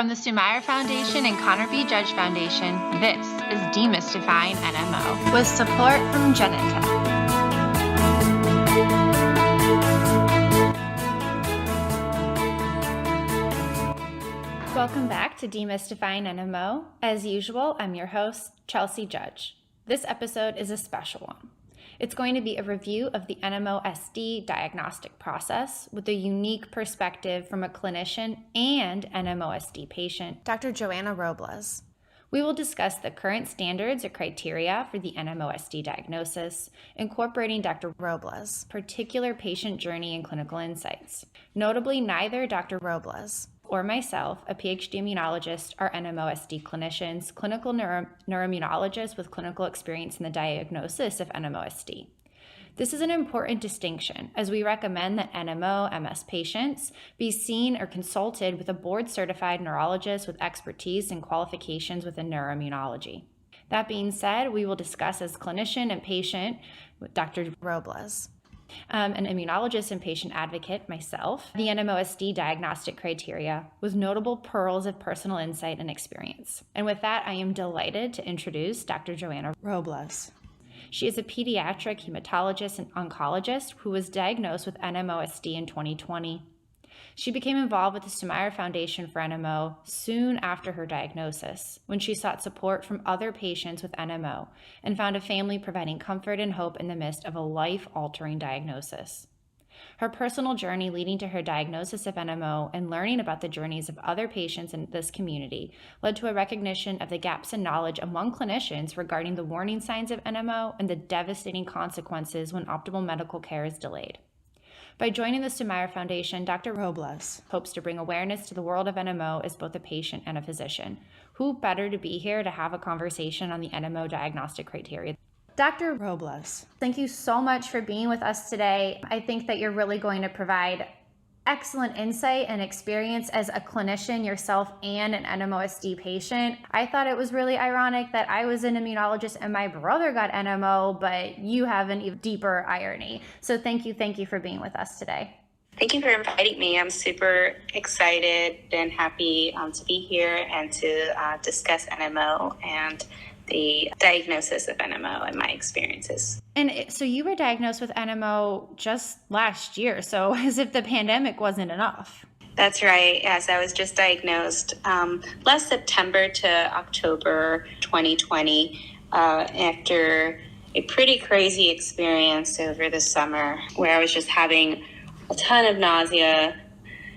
From the Sumaira Foundation and Connor B. Judge Foundation, this is Demystifying NMO with support from Genentech. Welcome back to Demystifying NMO. As usual, I'm your host, Chelsey Judge. This episode is a special one. It's going to be a review of the NMOSD diagnostic process with a unique perspective from a clinician and NMOSD patient, Dr. Joanna Robles. We will discuss the current standards or criteria for the NMOSD diagnosis, incorporating Dr. Robles' particular patient journey and clinical insights. Notably, neither Dr. Robles or myself, a PhD immunologist, are NMOSD clinicians, clinical neuroimmunologists with clinical experience in the diagnosis of NMOSD. This is an important distinction, as we recommend that NMO/MS patients be seen or consulted with a board-certified neurologist with expertise and qualifications within neuroimmunology. That being said, we will discuss as clinician and patient with Dr. Robles, an immunologist and patient advocate, myself, the NMOSD diagnostic criteria with notable pearls of personal insight and experience. And with that, I am delighted to introduce Dr. Joanna Robles. She is a pediatric hematologist and oncologist who was diagnosed with NMOSD in 2020. She became involved with the Sumaira Foundation for NMO soon after her diagnosis, when she sought support from other patients with NMO and found a family providing comfort and hope in the midst of a life-altering diagnosis. Her personal journey leading to her diagnosis of NMO and learning about the journeys of other patients in this community led to a recognition of the gaps in knowledge among clinicians regarding the warning signs of NMO and the devastating consequences when optimal medical care is delayed. By joining the Sumaira Foundation, Dr. Robles hopes to bring awareness to the world of NMO as both a patient and a physician. Who better to be here to have a conversation on the NMO diagnostic criteria? Dr. Robles, thank you so much for being with us today. I think that you're really going to provide excellent insight and experience as a clinician yourself and an NMOSD patient. I thought it was really ironic that I was an immunologist and my brother got NMO, but you have an even deeper irony. So thank you for being with us today. Thank you for inviting me. I'm super excited and happy to be here and to discuss NMO and the diagnosis of NMO and my experiences. And so you were diagnosed with NMO just last year, so as if the pandemic wasn't enough. That's right. Yes, I was just diagnosed last September to October 2020 after a pretty crazy experience over the summer where I was just having a ton of nausea.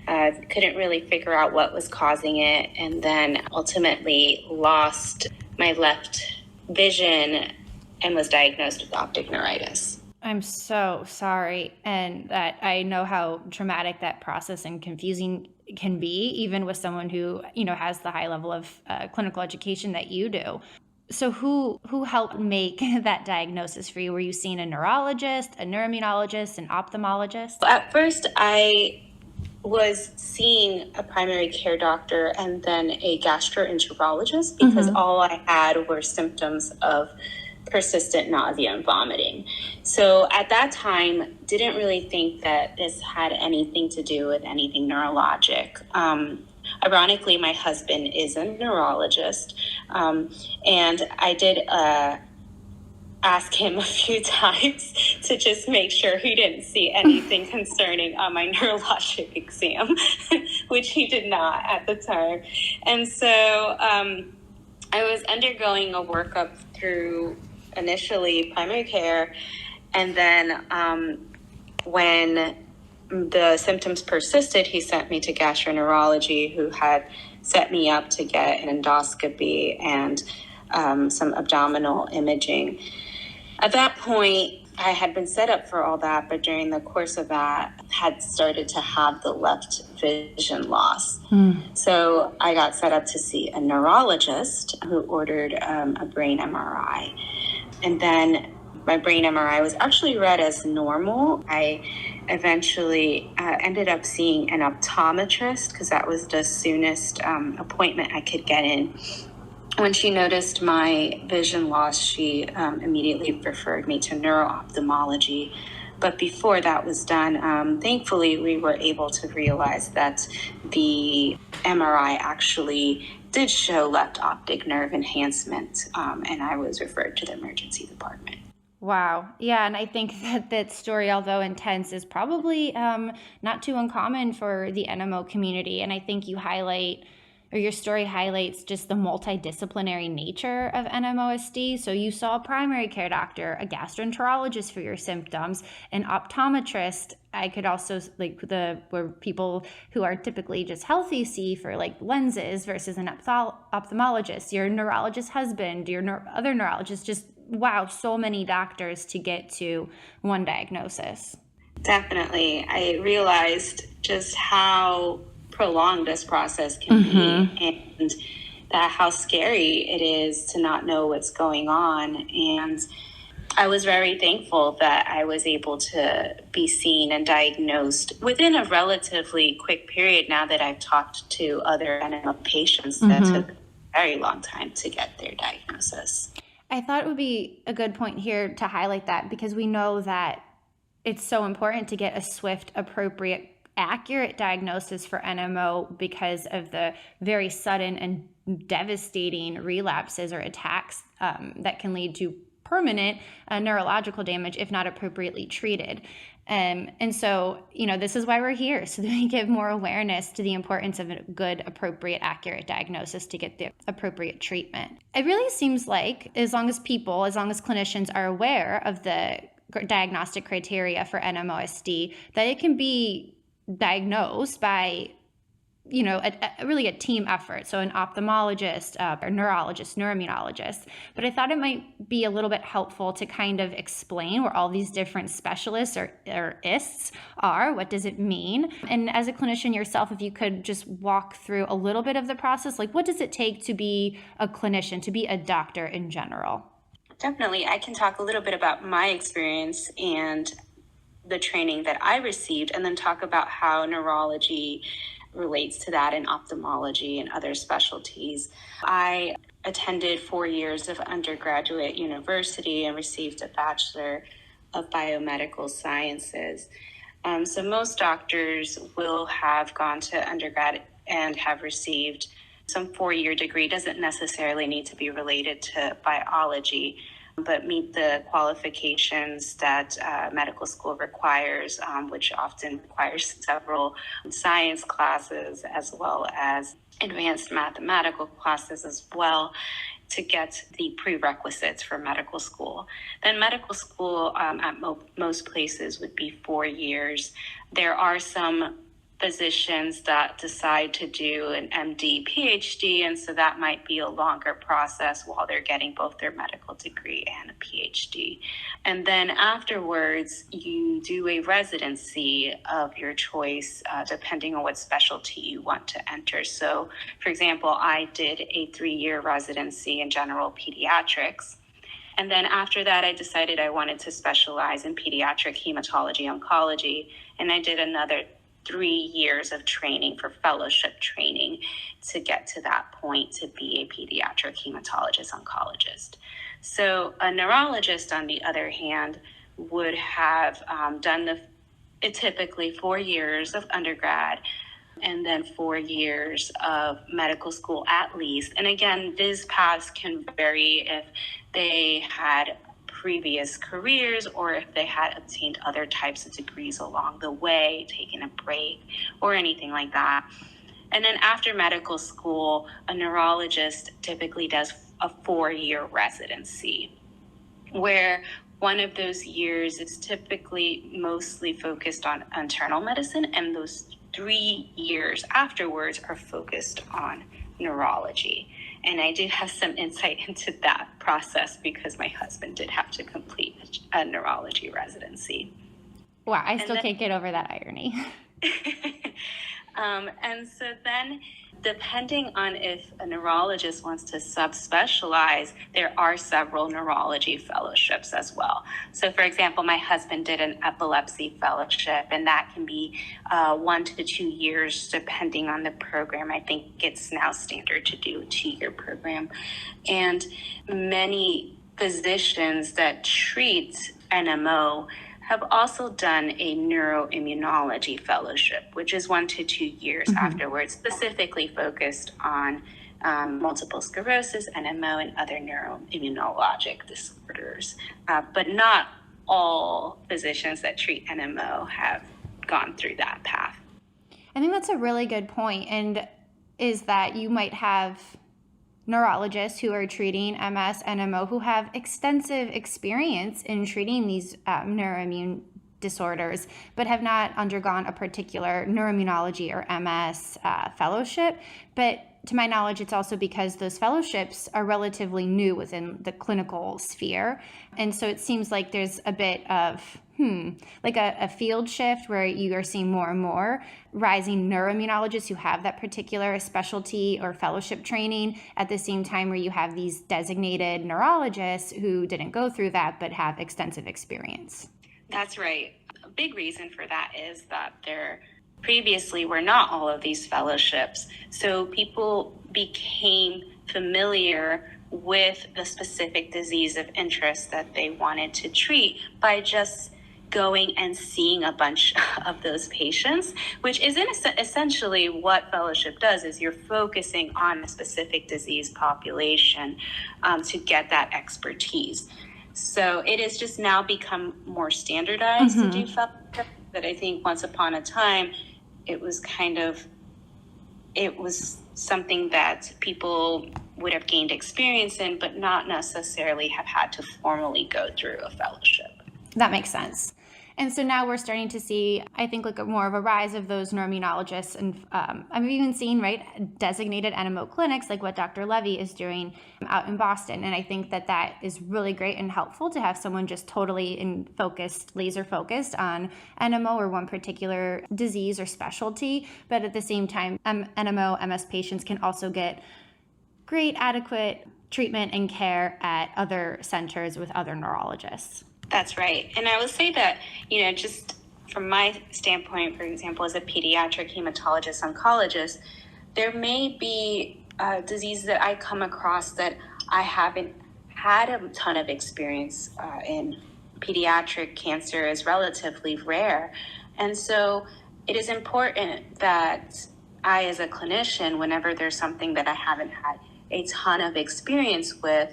Couldn't really figure out what was causing it, and then ultimately lost my left vision and was diagnosed with optic neuritis. I'm so sorry, and that I know how traumatic that process and confusing can be, even with someone who, has the high level of clinical education that you do. So who helped make that diagnosis for you? Were you seeing a neurologist, a neuroimmunologist, an ophthalmologist? At first, I was seeing a primary care doctor and then a gastroenterologist because all I had were symptoms of persistent nausea and vomiting. So at that time, didn't really think that this had anything to do with anything neurologic. Ironically, my husband is a neurologist, and I did ask him a few times to just make sure he didn't see anything concerning on my neurologic exam, which he did not at the time. And so I was undergoing a workup through initially primary care, and then when the symptoms persisted, he sent me to gastroenterology, who had set me up to get an endoscopy and some abdominal imaging. At that point, I had been set up for all that, but during the course of that, had started to have the left vision loss. So I got set up to see a neurologist who ordered a brain MRI. And then my brain MRI was actually read as normal. I eventually ended up seeing an optometrist because that was the soonest appointment I could get in. When she noticed my vision loss, she immediately referred me to neuro-ophthalmology, But before that was done, thankfully, we were able to realize that the MRI actually did show left optic nerve enhancement, and I was referred to the emergency department. Wow. Yeah. And I think that story, although intense, is probably not too uncommon for the NMO community. And I think your story highlights just the multidisciplinary nature of NMOSD. So you saw a primary care doctor, a gastroenterologist for your symptoms, an optometrist. I could also where people who are typically just healthy see for like lenses versus an ophthalmologist, your neurologist husband, your other neurologist, just wow, so many doctors to get to one diagnosis. Definitely. I realized just how prolonged this process can be, and that how scary it is to not know what's going on. And I was very thankful that I was able to be seen and diagnosed within a relatively quick period. Now that I've talked to other NMO patients that took a very long time to get their diagnosis. I thought it would be a good point here to highlight that, because we know that it's so important to get a swift, appropriate, accurate diagnosis for NMO because of the very sudden and devastating relapses or attacks that can lead to permanent neurological damage if not appropriately treated. And so, this is why we're here, so that we give more awareness to the importance of a good, appropriate, accurate diagnosis to get the appropriate treatment. It really seems like as long as clinicians are aware of the diagnostic criteria for NMOSD, that it can be diagnosed by really a team effort. So an ophthalmologist, or neurologist, neuroimmunologist. But I thought it might be a little bit helpful to kind of explain where all these different specialists or ISTs are. What does it mean? And as a clinician yourself, if you could just walk through a little bit of the process, like what does it take to be a clinician, to be a doctor in general? Definitely. I can talk a little bit about my experience and the training that I received, and then talk about how neurology relates to that in ophthalmology and other specialties. I attended 4 years of undergraduate university and received a Bachelor of Biomedical Sciences. So most doctors will have gone to undergrad and have received some 4-year degree. Doesn't necessarily need to be related to biology, but meet the qualifications that medical school requires, which often requires several science classes as well as advanced mathematical classes as well to get the prerequisites for medical school. Then medical school at most places would be 4 years. There are some physicians that decide to do an MD, PhD, and so that might be a longer process while they're getting both their medical degree and a PhD. And then afterwards, you do a residency of your choice, depending on what specialty you want to enter. So, for example, I did a 3-year residency in general pediatrics. And then after that, I decided I wanted to specialize in pediatric hematology oncology, and I did another 3 years of training for fellowship training to get to that point to be a pediatric hematologist oncologist. So a neurologist, on the other hand, would have done typically 4 years of undergrad and then 4 years of medical school at least. And again, these paths can vary if they had previous careers or if they had obtained other types of degrees along the way, taking a break or anything like that. And then after medical school, a neurologist typically does a 4-year residency, where one of those years is typically mostly focused on internal medicine, and those 3 years afterwards are focused on neurology. And I do have some insight into that process because my husband did have to complete a neurology residency. Wow, I still can't get over that irony. And so then, depending on if a neurologist wants to subspecialize, there are several neurology fellowships as well. So, for example, my husband did an epilepsy fellowship, and that can be 1 to 2 years, depending on the program. I think it's now standard to do a 2-year program. And many physicians that treat NMO have also done a neuroimmunology fellowship, which is 1 to 2 years afterwards, specifically focused on multiple sclerosis, NMO, and other neuroimmunologic disorders. But not all physicians that treat NMO have gone through that path. I think that's a really good point, and is that you might have neurologists who are treating MS, NMO, who have extensive experience in treating these neuroimmune disorders, but have not undergone a particular neuroimmunology or MS fellowship. But to my knowledge, it's also because those fellowships are relatively new within the clinical sphere. And so it seems like there's a bit of like a field shift where you are seeing more and more rising neuroimmunologists who have that particular specialty or fellowship training, at the same time where you have these designated neurologists who didn't go through that but have extensive experience. That's right. A big reason for that is that there previously were not all of these fellowships. So people became familiar with the specific disease of interest that they wanted to treat by just going and seeing a bunch of those patients, which is essentially what fellowship does, is you're focusing on a specific disease population to get that expertise. So it has just now become more standardized to do fellowship, but I think once upon a time, it was something that people would have gained experience in, but not necessarily have had to formally go through a fellowship. That makes sense. And so now we're starting to see, I think, like more of a rise of those neuroimmunologists. And I've even seen, designated NMO clinics, like what Dr. Levy is doing out in Boston. And I think that that is really great and helpful to have someone just totally laser focused on NMO or one particular disease or specialty. But at the same time, NMO, MS patients can also get great, adequate treatment and care at other centers with other neurologists. That's right. And I will say that, just from my standpoint, for example, as a pediatric hematologist oncologist, there may be diseases that I come across that I haven't had a ton of experience in. Pediatric cancer is relatively rare. And so it is important that I, as a clinician, whenever there's something that I haven't had a ton of experience with,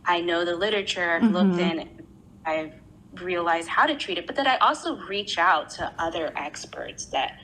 I know the literature, I've looked in, I've realized how to treat it, but that I also reach out to other experts that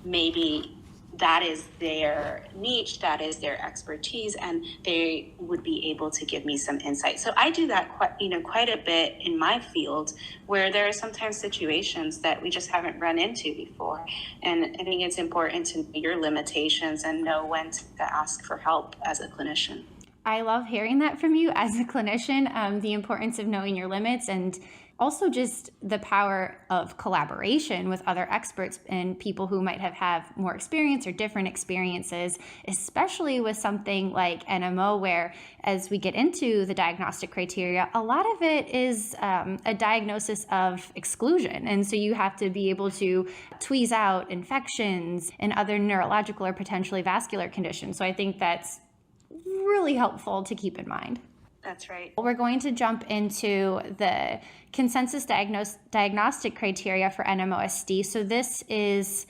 maybe that is their niche, that is their expertise, and they would be able to give me some insight. So I do that quite a bit in my field, where there are sometimes situations that we just haven't run into before. And I think it's important to know your limitations and know when to ask for help as a clinician. I love hearing that from you as a clinician, the importance of knowing your limits, and also just the power of collaboration with other experts and people who might have more experience or different experiences, especially with something like NMO, where as we get into the diagnostic criteria, a lot of it is a diagnosis of exclusion. And so you have to be able to tweeze out infections and other neurological or potentially vascular conditions. So I think that's really helpful to keep in mind. That's right. We're going to jump into the consensus diagnostic criteria for NMOSD. So this is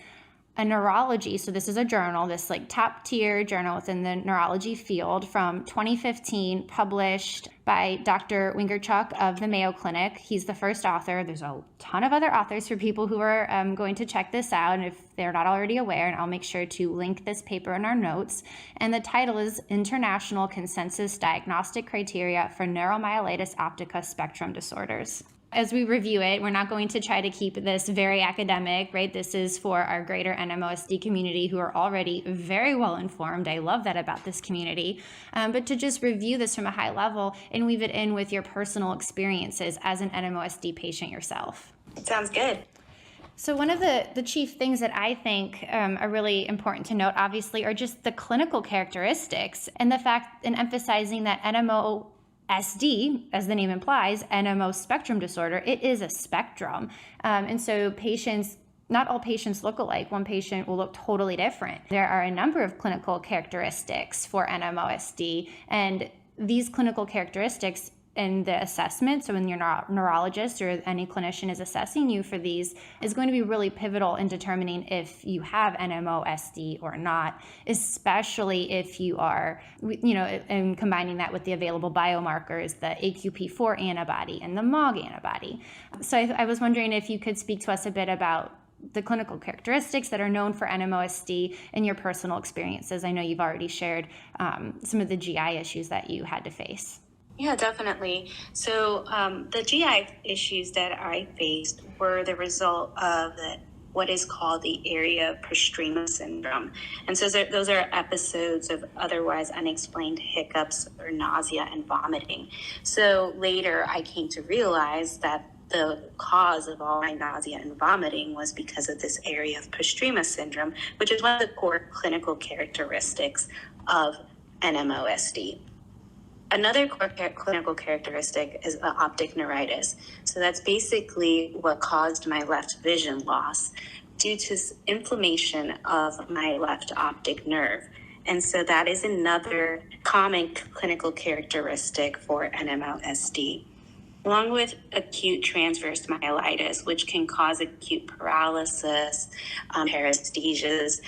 a neurology. So this is a journal, this top tier journal within the neurology field from 2015, published by Dr. Wingerchuk of the Mayo Clinic. He's the first author. There's a ton of other authors for people who are going to check this out, and if they're not already aware, and I'll make sure to link this paper in our notes. And the title is International Consensus Diagnostic Criteria for Neuromyelitis Optica Spectrum Disorders. As we review it, we're not going to try to keep this very academic, right? This is for our greater NMOSD community who are already very well informed. I love that about this community. But to just review this from a high level and weave it in with your personal experiences as an NMOSD patient yourself. Sounds good. So one of the chief things that I think are really important to note, obviously, are just the clinical characteristics and the fact and emphasizing that NMOSD, as the name implies, NMO spectrum disorder, it is a spectrum. And so patients, not all patients look alike. One patient will look totally different. There are a number of clinical characteristics for NMOSD, and these clinical characteristics in the assessment, so when your neurologist or any clinician is assessing you for these, is going to be really pivotal in determining if you have NMOSD or not, especially if you are, and combining that with the available biomarkers, the AQP4 antibody and the MOG antibody. So I was wondering if you could speak to us a bit about the clinical characteristics that are known for NMOSD and your personal experiences. I know you've already shared some of the GI issues that you had to face. Yeah, definitely. So the GI issues that I faced were the result of what is called the area postrema syndrome. And so those are episodes of otherwise unexplained hiccups or nausea and vomiting. So later I came to realize that the cause of all my nausea and vomiting was because of this area of postrema syndrome, which is one of the core clinical characteristics of NMOSD. Another clinical characteristic is optic neuritis. So that's basically what caused my left vision loss due to inflammation of my left optic nerve. And so that is another common clinical characteristic for NMOSD, along with acute transverse myelitis, which can cause acute paralysis, paresthesias,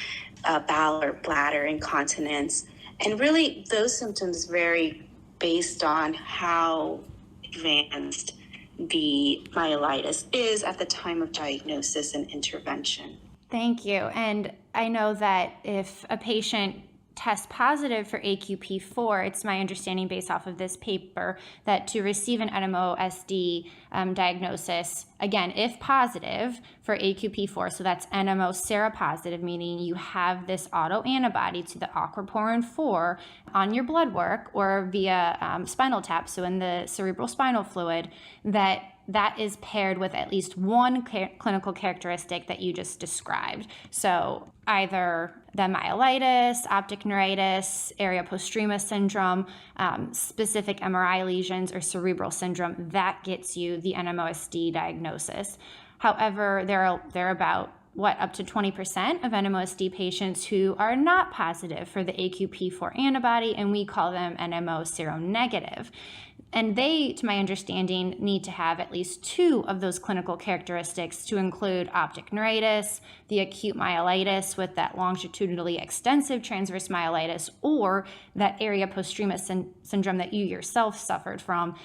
bowel or bladder incontinence. And really, those symptoms vary based on how advanced the myelitis is at the time of diagnosis and intervention. Thank you. And I know that if a patient tests positive for AQP4, it's my understanding based off of this paper that to receive an NMOSD diagnosis, again, if positive for AQP4, so that's NMO seropositive, meaning you have this autoantibody to the aquaporin 4 on your blood work or via spinal tap, so in the cerebral spinal fluid, that is paired with at least one clinical characteristic that you just described. So either the myelitis, optic neuritis, area postrema syndrome, specific MRI lesions, or cerebral syndrome, that gets you the NMOSD diagnosis. However, there are about up to 20% of NMOSD patients who are not positive for the AQP4 antibody, and we call them NMO seronegative. And they, to my understanding, need to have at least two of those clinical characteristics to include optic neuritis, the acute myelitis with that longitudinally extensive transverse myelitis, or that area postrema syndrome that you yourself suffered from,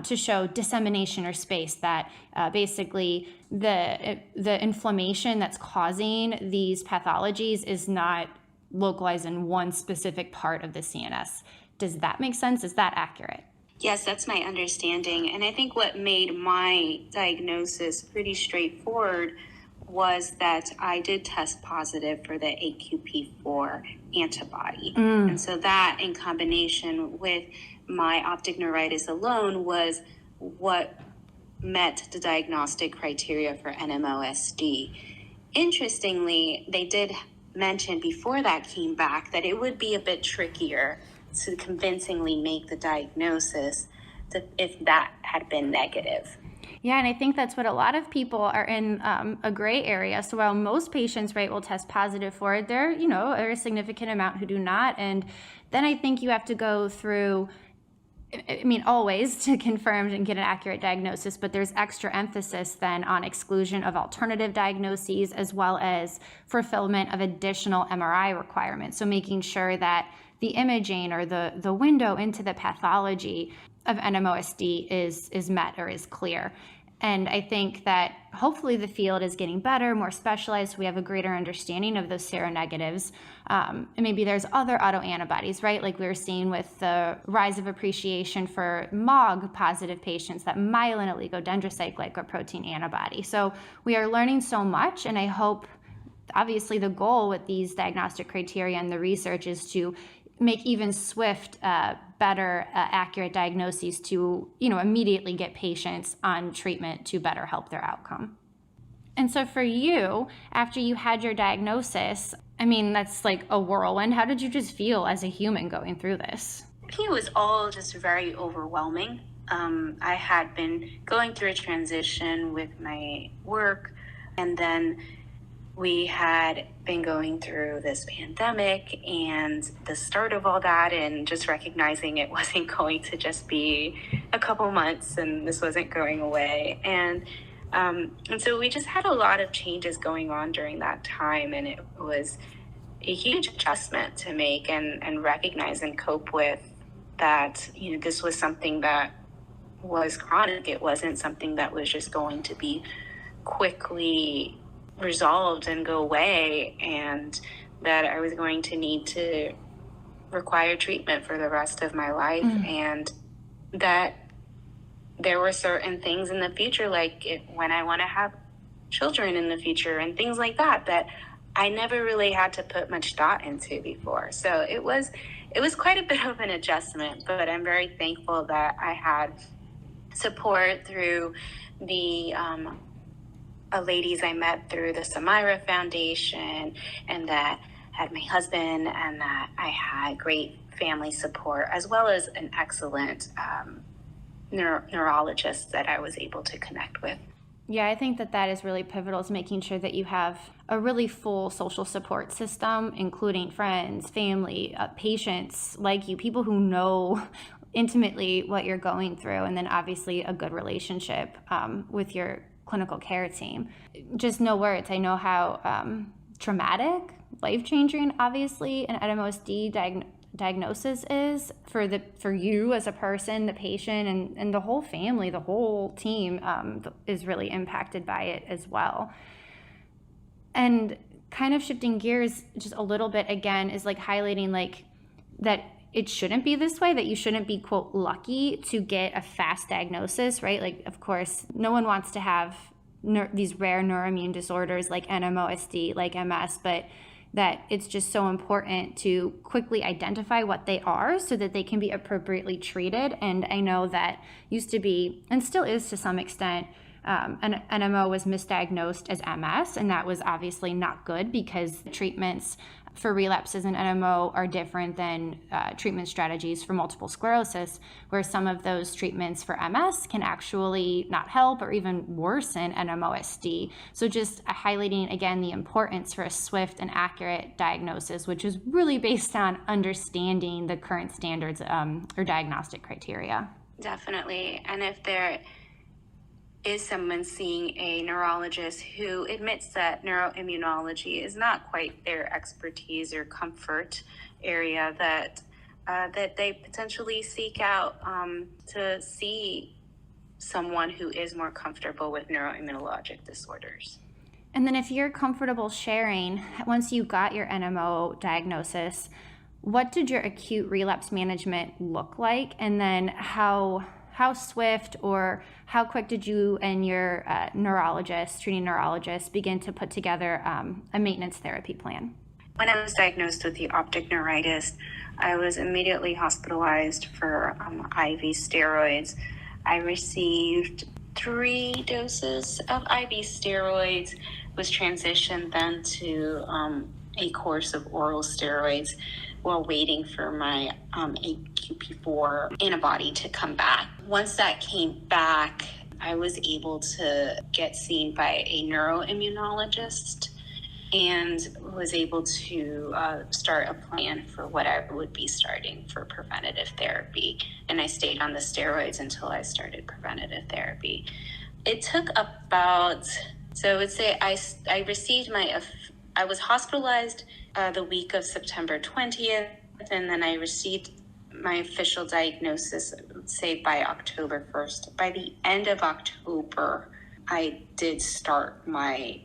to show dissemination or space, that basically the inflammation that's causing these pathologies is not localized in one specific part of the CNS. Does that make sense? Is that accurate? Yes, that's my understanding. And I think what made my diagnosis pretty straightforward was that I did test positive for the AQP4 antibody. And so that, in combination with my optic neuritis alone, was what met the diagnostic criteria for NMOSD. Interestingly, they did mention before that came back that it would be a bit trickier to convincingly make the diagnosis if that had been negative. Yeah, and I think that's what a lot of people are in a gray area. So while most patients, right, will test positive for it, there are a significant amount who do not. And then I think you have to go through, always to confirm and get an accurate diagnosis, but there's extra emphasis then on exclusion of alternative diagnoses as well as fulfillment of additional MRI requirements. So making sure that the imaging or the window into the pathology of NMOSD is met or is clear. And I think that hopefully the field is getting better, more specialized, so we have a greater understanding of those seronegatives. And maybe there's other autoantibodies, right? Like we were seeing with the rise of appreciation for MOG positive patients, that myelin oligodendrocyte glycoprotein antibody. So we are learning so much, and I hope, obviously the goal with these diagnostic criteria and the research is to make even swift, better, accurate diagnoses to, immediately get patients on treatment to better help their outcome. And so for you, after you had your diagnosis, that's like a whirlwind. How did you just feel as a human going through this? I think it was all just very overwhelming. I had been going through a transition with my work, and then we had been going through this pandemic and the start of all that, and just recognizing it wasn't going to just be a couple months and this wasn't going away. And so we just had a lot of changes going on during that time, and it was a huge adjustment to make and recognize and cope with that, this was something that was chronic. It wasn't something that was just going to be quickly resolved and go away, and that I was going to need to require treatment for the rest of my life. And that there were certain things in the future, like when I want to have children in the future and things like that, that I never really had to put much thought into before. So it was quite a bit of an adjustment, but I'm very thankful that I had support through the ladies I met through the Sumaira Foundation, and that had my husband, and that I had great family support, as well as an excellent neurologist that I was able to connect with. Yeah, I think that is really pivotal, is making sure that you have a really full social support system, including friends, family, patients like you, people who know intimately what you're going through, and then obviously a good relationship with your clinical care team. Just no words. I know how traumatic, life-changing, obviously, an NMOSD diagnosis is for you as a person, the patient, and the whole family, the whole team is really impacted by it as well. And kind of shifting gears just a little bit again is like highlighting like that it shouldn't be this way, that you shouldn't be, quote, lucky to get a fast diagnosis, right? Like, of course, no one wants to have these rare neuroimmune disorders like NMOSD, like MS, but that it's just so important to quickly identify what they are so that they can be appropriately treated. And I know that used to be, and still is to some extent, an NMO was misdiagnosed as MS, and that was obviously not good, because treatments for relapses in NMO are different than treatment strategies for multiple sclerosis, where some of those treatments for MS can actually not help or even worsen NMOSD. So just highlighting again the importance for a swift and accurate diagnosis, which is really based on understanding the current standards or diagnostic criteria. Definitely. And if there is someone seeing a neurologist who admits that neuroimmunology is not quite their expertise or comfort area, that they potentially seek out to see someone who is more comfortable with neuroimmunologic disorders. And then if you're comfortable sharing, once you got your NMO diagnosis, what did your acute relapse management look like? And then how swift or how quick did you and your treating neurologist, begin to put together a maintenance therapy plan? When I was diagnosed with the optic neuritis, I was immediately hospitalized for IV steroids. I received 3 doses of IV steroids, was transitioned then to a course of oral steroids while waiting for my AQP4 antibody to come back. Once that came back, I was able to get seen by a neuroimmunologist and was able to start a plan for what I would be starting for preventative therapy. And I stayed on the steroids until I started preventative therapy. It took about, so I would say I received I was hospitalized the week of September 20th, and then I received my official diagnosis, say, by October 1st. By the end of October, I did start my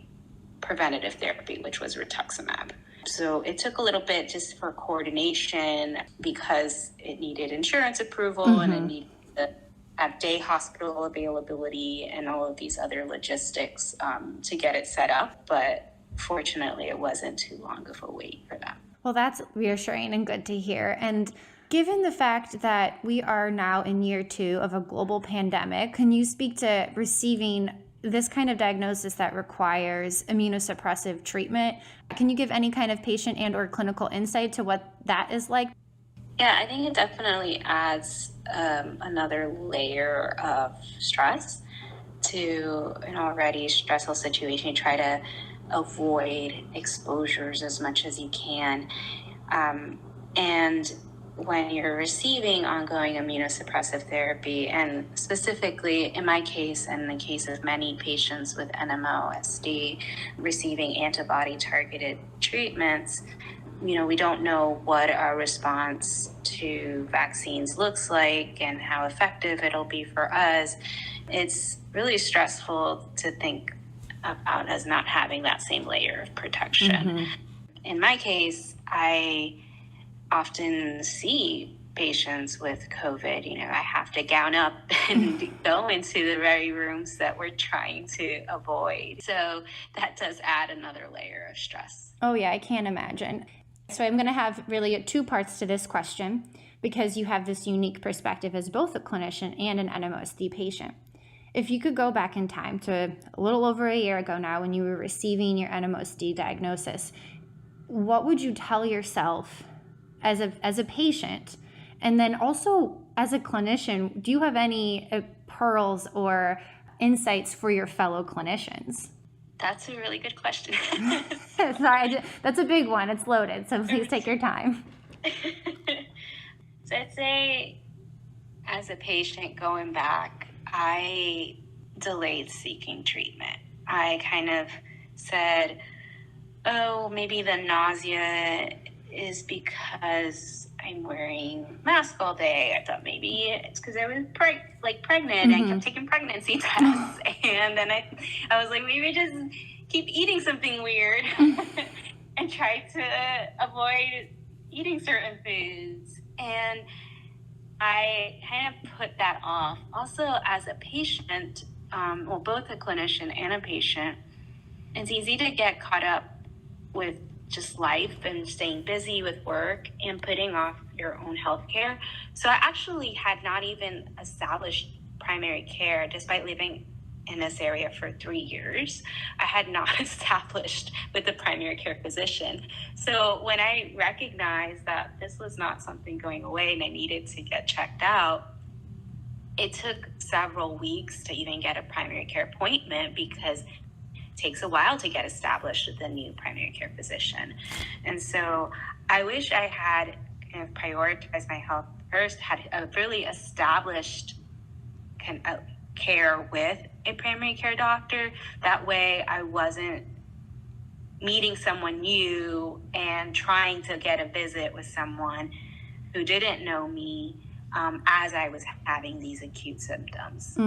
preventative therapy, which was rituximab. So it took a little bit just for coordination, because it needed insurance approval and it needed to have day hospital availability and all of these other logistics to get it set up. But fortunately, it wasn't too long of a wait for that. Well, that's reassuring and good to hear. And given the fact that we are now in year 2 of a global pandemic, can you speak to receiving this kind of diagnosis that requires immunosuppressive treatment? Can you give any kind of patient and or clinical insight to what that is like? Yeah, I think it definitely adds another layer of stress to an already stressful situation. You try to avoid exposures as much as you can. And when you're receiving ongoing immunosuppressive therapy, and specifically in my case and the case of many patients with NMOSD receiving antibody-targeted treatments, we don't know what our response to vaccines looks like and how effective it'll be for us. It's really stressful to think about us not having that same layer of protection. Mm-hmm. In my case, I often see patients with COVID. I have to gown up and go into the very rooms that we're trying to avoid. So that does add another layer of stress. Oh yeah, I can't imagine. So I'm going to have really 2 parts to this question because you have this unique perspective as both a clinician and an NMOSD patient. If you could go back in time to a little over a year ago now when you were receiving your NMOSD diagnosis, what would you tell yourself as a patient? And then also as a clinician, do you have any pearls or insights for your fellow clinicians? That's a really good question. Sorry, that's a big one. It's loaded, so please take your time. So I'd say as a patient going back, I delayed seeking treatment. I kind of said, oh, maybe the nausea is because I'm wearing a mask all day. I thought maybe it's because I was pregnant and kept taking pregnancy tests. And then I was like, maybe just keep eating something weird and try to avoid eating certain foods. And I kind of put that off. Also, as a patient, both a clinician and a patient, it's easy to get caught up with just life and staying busy with work and putting off your own health care. So I actually had not even established primary care despite living in this area for 3 years. I had not established with a primary care physician. So when I recognized that this was not something going away and I needed to get checked out, it took several weeks to even get a primary care appointment because it takes a while to get established with a new primary care physician. And so I wish I had kind of prioritized my health first, had a really established kind of care with a primary care doctor. That way I wasn't meeting someone new and trying to get a visit with someone who didn't know me as I was having these acute symptoms.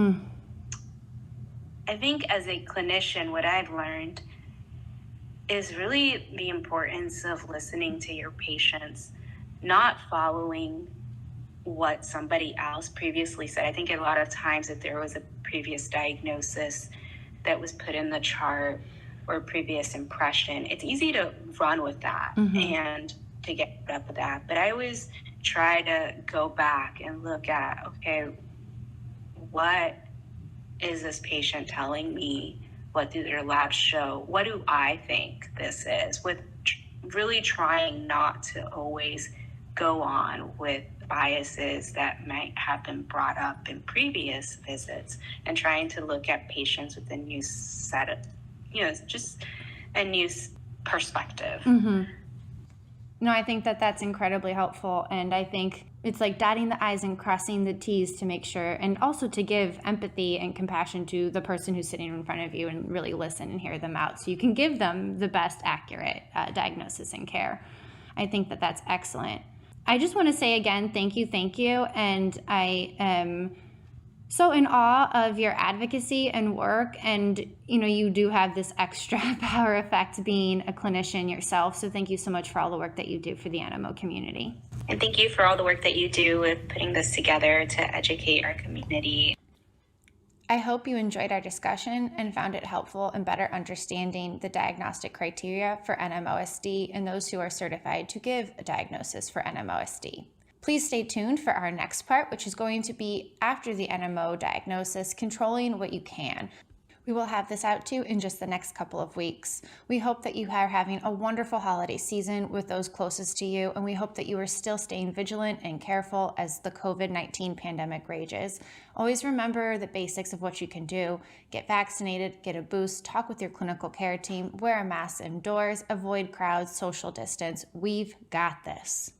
I think as a clinician, what I've learned is really the importance of listening to your patients, not following what somebody else previously said. I think a lot of times if there was a previous diagnosis that was put in the chart or a previous impression, it's easy to run with that and to get up with that. But I always try to go back and look at, okay, what is this patient telling me? What do their labs show? What do I think this is? With really trying not to always go on with biases that might have been brought up in previous visits and trying to look at patients with a new set of, just a new perspective. No, I think that that's incredibly helpful. And I think it's like dotting the I's and crossing the T's to make sure, and also to give empathy and compassion to the person who's sitting in front of you and really listen and hear them out so you can give them the best accurate diagnosis and care. I think that that's excellent. I just want to say again, thank you. And I am so in awe of your advocacy and work. And, you do have this extra power effect being a clinician yourself. So thank you so much for all the work that you do for the NMO community. And thank you for all the work that you do with putting this together to educate our community. I hope you enjoyed our discussion and found it helpful in better understanding the diagnostic criteria for NMOSD and those who are certified to give a diagnosis for NMOSD. Please stay tuned for our next part, which is going to be after the NMO diagnosis, controlling what you can. We will have this out to you in just the next couple of weeks. We hope that you are having a wonderful holiday season with those closest to you, and we hope that you are still staying vigilant and careful as the COVID-19 pandemic rages. Always remember the basics of what you can do. Get vaccinated, get a boost, talk with your clinical care team, wear a mask indoors, avoid crowds, social distance. We've got this.